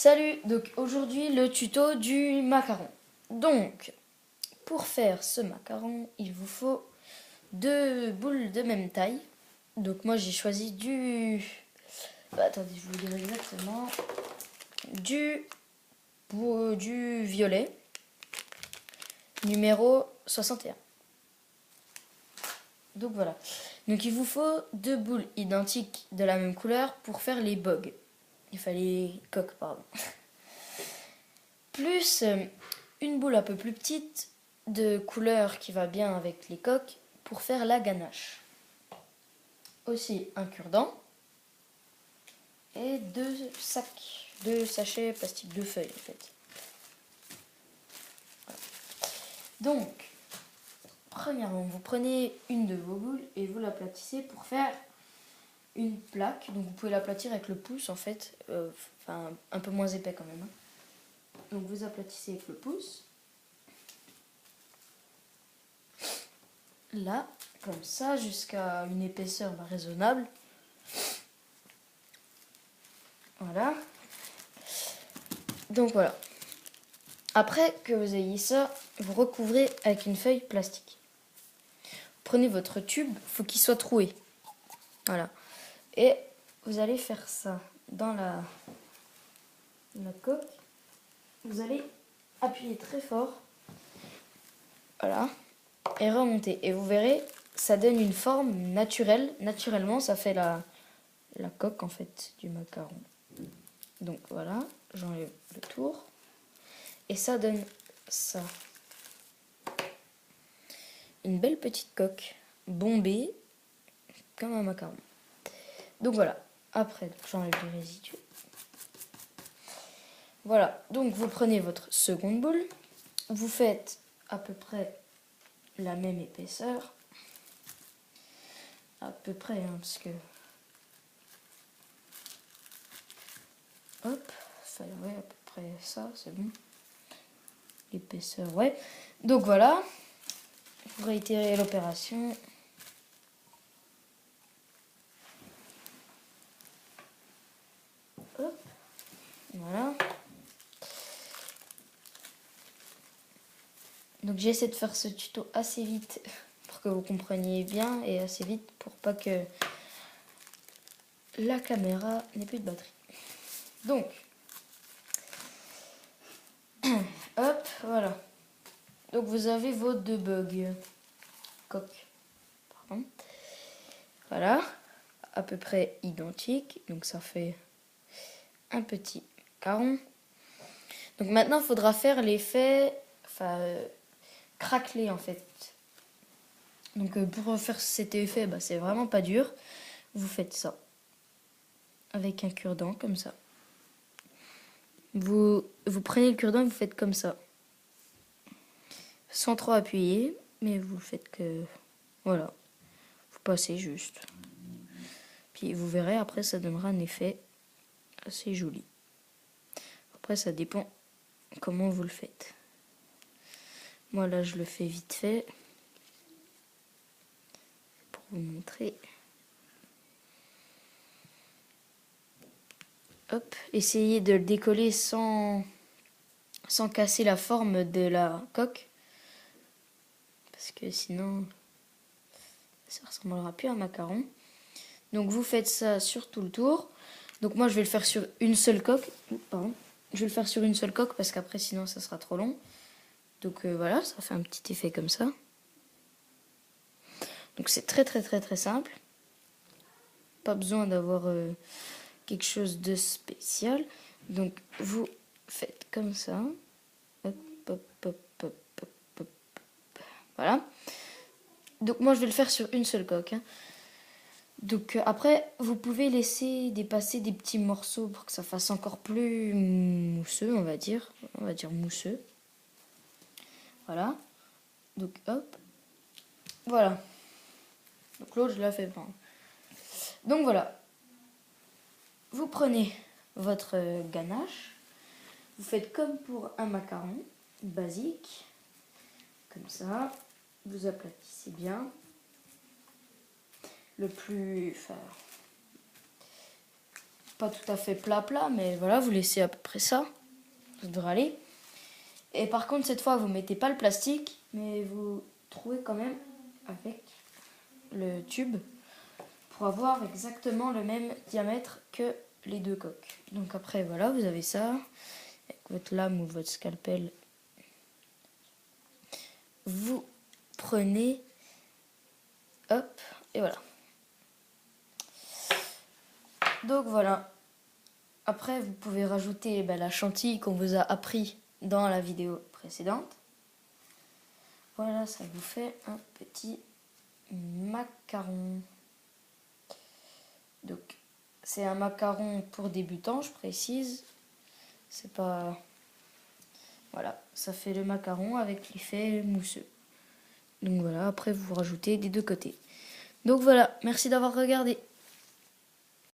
Salut, donc aujourd'hui le tuto du macaron. Donc, pour faire ce macaron, il vous faut 2 boules de même taille. Donc moi j'ai choisi attendez, je vous dirai exactement. Du violet, numéro 61. Donc voilà. Donc il vous faut 2 boules identiques de la même couleur pour faire les bogues. Il fallait les coques, pardon. Plus une boule un peu plus petite de couleur qui va bien avec les coques pour faire la ganache. Aussi un cure-dent et 2 sachets plastique, 2 feuilles en fait. Voilà. Donc, premièrement, vous prenez une de vos boules et vous l'aplatissez pour faire une plaque. Donc vous pouvez l'aplatir avec le pouce en fait, un peu moins épais quand même. Hein. Donc vous aplatissez avec le pouce. Là, comme ça, jusqu'à une épaisseur raisonnable. Voilà. Donc voilà. Après que vous ayez ça, vous recouvrez avec une feuille plastique. Prenez votre tube, il faut qu'il soit troué. Voilà. Et vous allez faire ça dans la coque. Vous allez appuyer très fort. Voilà. Et remonter. Et vous verrez, ça donne une forme naturelle. Naturellement, ça fait la coque en fait du macaron. Donc voilà, j'enlève le tour. Et ça donne ça. Une belle petite coque bombée comme un macaron. Donc voilà, après j'enlève les résidus. Voilà, donc vous prenez votre seconde boule. Vous faites à peu près la même épaisseur. À peu près, hein, parce que... Hop, ouais, à peu près ça, c'est bon. L'épaisseur, ouais. Donc voilà, vous réitérez l'opération. Hop, voilà. Donc j'essaie de faire ce tuto assez vite pour que vous compreniez bien et assez vite pour pas que la caméra n'ait plus de batterie. Donc, hop, voilà. Donc vous avez vos 2 bugs. Coques. Pardon. Voilà. À peu près identiques. Donc ça fait un petit caron. Donc maintenant, il faudra faire l'effet craquelé en fait. Donc pour faire cet effet, c'est vraiment pas dur. Vous faites ça. Avec un cure-dent comme ça. Vous prenez le cure-dent et vous faites comme ça. Sans trop appuyer, mais vous faites que... Voilà. Vous passez juste. Puis vous verrez, après ça donnera un effet assez joli. Après ça dépend comment vous le faites. Moi là je le fais vite fait. Pour vous montrer. Hop, essayez de le décoller sans casser la forme de la coque. Parce que sinon, ça ressemblera plus à un macaron. Donc vous faites ça sur tout le tour. Donc moi je vais le faire sur une seule coque. Pardon. Je vais le faire sur une seule coque parce qu'après sinon ça sera trop long. Donc voilà, ça fait un petit effet comme ça. Donc c'est très très très très simple. Pas besoin d'avoir quelque chose de spécial. Donc vous faites comme ça. Hop, hop, hop, hop, hop, hop. Voilà. Donc moi je vais le faire sur une seule coque. Hein. Donc après vous pouvez laisser dépasser des petits morceaux pour que ça fasse encore plus mousseux, on va dire mousseux. Voilà. Donc hop. Voilà. Donc l'autre je la fais pas. Donc voilà. Vous prenez votre ganache. Vous faites comme pour un macaron basique. Comme ça. Vous aplatissez bien. Le plus... pas tout à fait plat, mais voilà, vous laissez à peu près ça. Ça devrait aller. Et par contre, cette fois, vous mettez pas le plastique, mais vous trouez quand même avec le tube pour avoir exactement le même diamètre que les deux coques. Donc après, voilà, vous avez ça. Avec votre lame ou votre scalpel, vous prenez, hop, et voilà. Donc voilà. Après, vous pouvez rajouter la chantilly qu'on vous a appris dans la vidéo précédente. Voilà, ça vous fait un petit macaron. Donc, c'est un macaron pour débutants, je précise. C'est pas... Voilà, ça fait le macaron avec l'effet mousseux. Donc voilà, après vous rajoutez des deux côtés. Donc voilà, merci d'avoir regardé.